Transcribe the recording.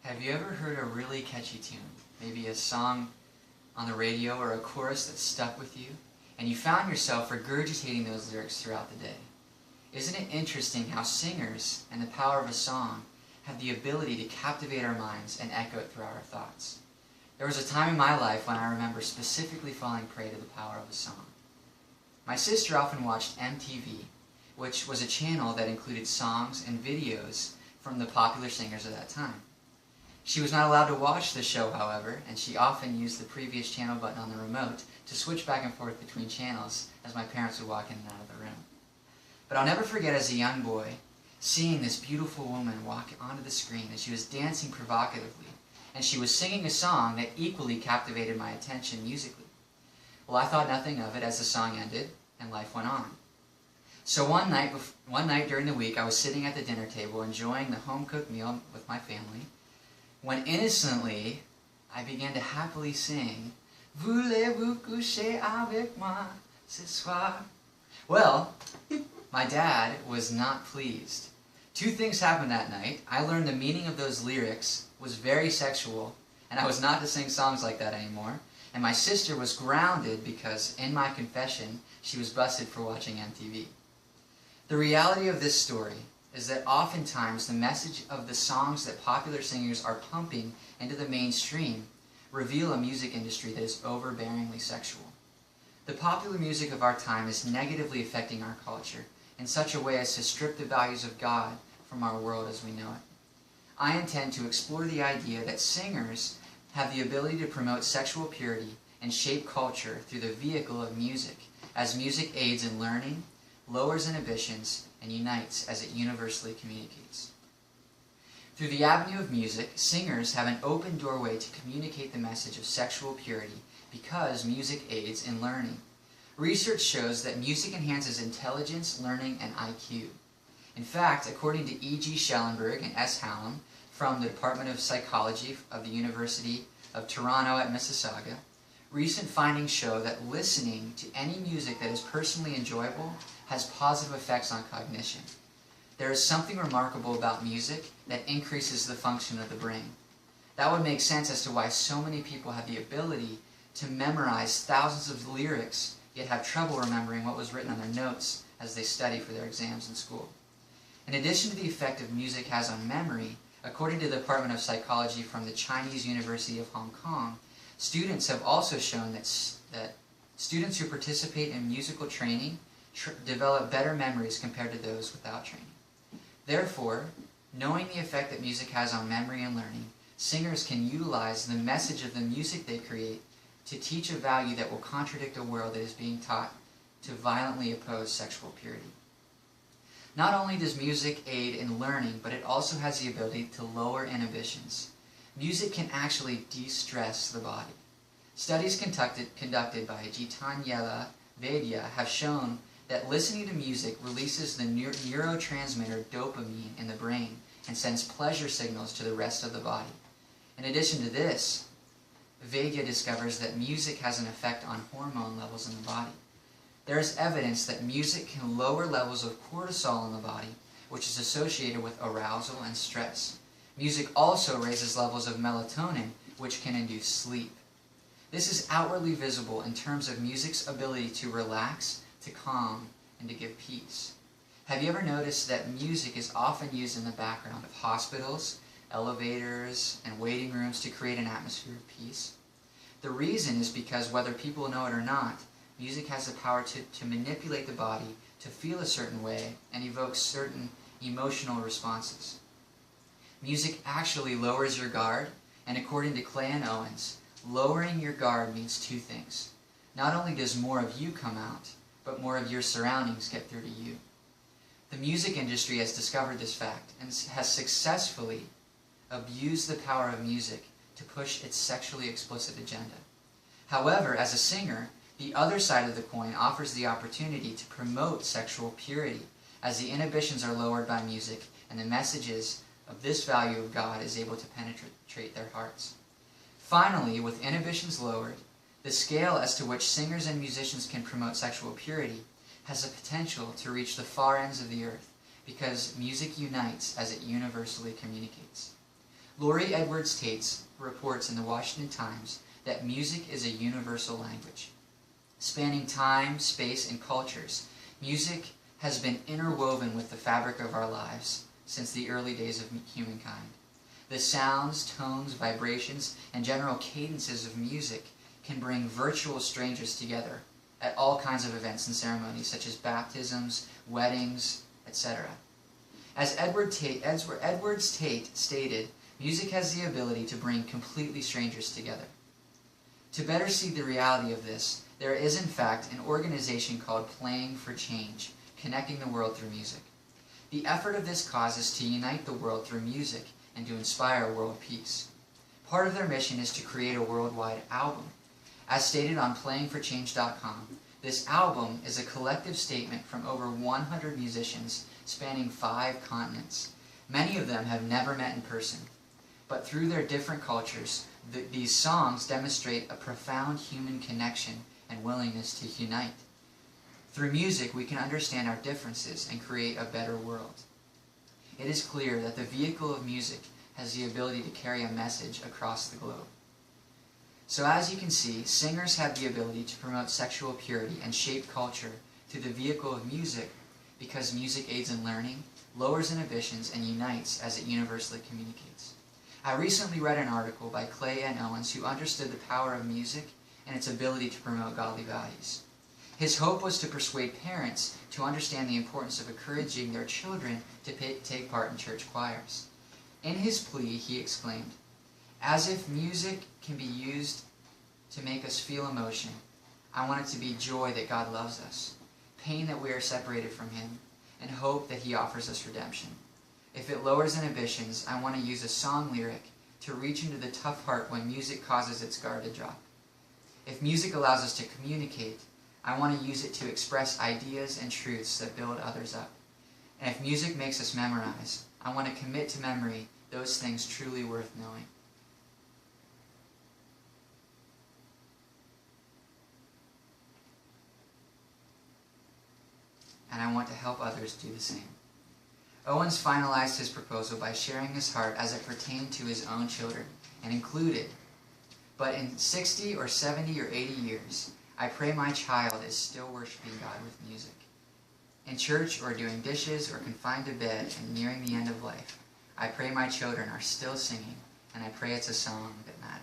Have you ever heard a really catchy tune? Maybe a song on the radio or a chorus that stuck with you, and you found yourself regurgitating those lyrics throughout the day. Isn't it interesting how singers and the power of a song have the ability to captivate our minds and echo it throughout our thoughts? There was a time in my life when I remember specifically falling prey to the power of a song. My sister often watched MTV, which was a channel that included songs and videos from the popular singers of that time. She was not allowed to watch the show, however, and she often used the previous channel button on the remote to switch back and forth between channels as my parents would walk in and out of the room. But I'll never forget as a young boy seeing this beautiful woman walk onto the screen as she was dancing provocatively, and she was singing a song that equally captivated my attention musically. Well, I thought nothing of it as the song ended and life went on. So one night during the week, I was sitting at the dinner table enjoying the home-cooked meal with my family, when innocently I began to happily sing, "Voulez-vous coucher avec moi ce soir?" Well, my dad was not pleased. Two things happened that night. I learned the meaning of those lyrics was very sexual, and I was not to sing songs like that anymore. And my sister was grounded because, in my confession, she was busted for watching MTV. The reality of this story is that oftentimes the message of the songs that popular singers are pumping into the mainstream reveal a music industry that is overbearingly sexual. The popular music of our time is negatively affecting our culture in such a way as to strip the values of God from our world as we know it. I intend to explore the idea that singers have the ability to promote sexual purity and shape culture through the vehicle of music, as music aids in learning, lowers inhibitions, and unites as it universally communicates. Through the avenue of music, singers have an open doorway to communicate the message of sexual purity because music aids in learning. Research shows that music enhances intelligence, learning, and IQ. In fact, according to E.G. Schellenberg and S. Hallam from the Department of Psychology of the University of Toronto at Mississauga, recent findings show that listening to any music that is personally enjoyable has positive effects on cognition. There is something remarkable about music that increases the function of the brain. That would make sense as to why so many people have the ability to memorize thousands of lyrics, yet have trouble remembering what was written on their notes as they study for their exams in school. In addition to the effect of music has on memory, according to the Department of Psychology from the Chinese University of Hong Kong, students have also shown that students who participate in musical training develop better memories compared to those without training. Therefore, knowing the effect that music has on memory and learning, singers can utilize the message of the music they create to teach a value that will contradict a world that is being taught to violently oppose sexual purity. Not only does music aid in learning, but it also has the ability to lower inhibitions. Music can actually de-stress the body. Studies conducted by Jitanyela Vaidya have shown that listening to music releases the neurotransmitter dopamine in the brain and sends pleasure signals to the rest of the body. In addition to this, Vaidya discovers that music has an effect on hormone levels in the body. There is evidence that music can lower levels of cortisol in the body, which is associated with arousal and stress. Music also raises levels of melatonin, which can induce sleep. This is outwardly visible in terms of music's ability to relax, to calm, and to give peace. Have you ever noticed that music is often used in the background of hospitals, elevators, and waiting rooms to create an atmosphere of peace? The reason is because whether people know it or not, music has the power to manipulate the body to feel a certain way and evoke certain emotional responses. Music actually lowers your guard, and according to Clay and Owens, lowering your guard means two things. Not only does more of you come out, but more of your surroundings get through to you. The music industry has discovered this fact and has successfully abused the power of music to push its sexually explicit agenda. However, as a singer, the other side of the coin offers the opportunity to promote sexual purity, as the inhibitions are lowered by music and the messages of this value of God is able to penetrate their hearts. Finally, with inhibitions lowered, the scale as to which singers and musicians can promote sexual purity has the potential to reach the far ends of the earth, because music unites as it universally communicates. Lori Edwards Tate reports in the Washington Times that music is a universal language. Spanning time, space, and cultures, music has been interwoven with the fabric of our lives since the early days of humankind. The sounds, tones, vibrations, and general cadences of music can bring virtual strangers together at all kinds of events and ceremonies, such as baptisms, weddings, etc. As Edwards Tate stated, music has the ability to bring completely strangers together. To better see the reality of this, there is in fact an organization called Playing for Change, connecting the world through music. The effort of this cause is to unite the world through music and to inspire world peace. Part of their mission is to create a worldwide album. As stated on playingforchange.com, this album is a collective statement from over 100 musicians spanning 5 continents. Many of them have never met in person, but through their different cultures, these songs demonstrate a profound human connection and willingness to unite. Through music, we can understand our differences and create a better world. It is clear that the vehicle of music has the ability to carry a message across the globe. So as you can see, singers have the ability to promote sexual purity and shape culture through the vehicle of music because music aids in learning, lowers inhibitions, and unites as it universally communicates. I recently read an article by Clay N. Owens who understood the power of music and its ability to promote godly values. His hope was to persuade parents to understand the importance of encouraging their children to take part in church choirs. In his plea, he exclaimed, "As if music can be used to make us feel emotion, I want it to be joy that God loves us, pain that we are separated from Him, and hope that He offers us redemption. If it lowers inhibitions, I want to use a song lyric to reach into the tough heart when music causes its guard to drop. If music allows us to communicate, I want to use it to express ideas and truths that build others up. And if music makes us memorize, I want to commit to memory those things truly worth knowing." And I want to help others do the same. Owens finalized his proposal by sharing his heart as it pertained to his own children, and included, "But in 60 or 70 or 80 years, I pray my child is still worshiping God with music. In church or doing dishes or confined to bed and nearing the end of life, I pray my children are still singing, and I pray it's a song that matters."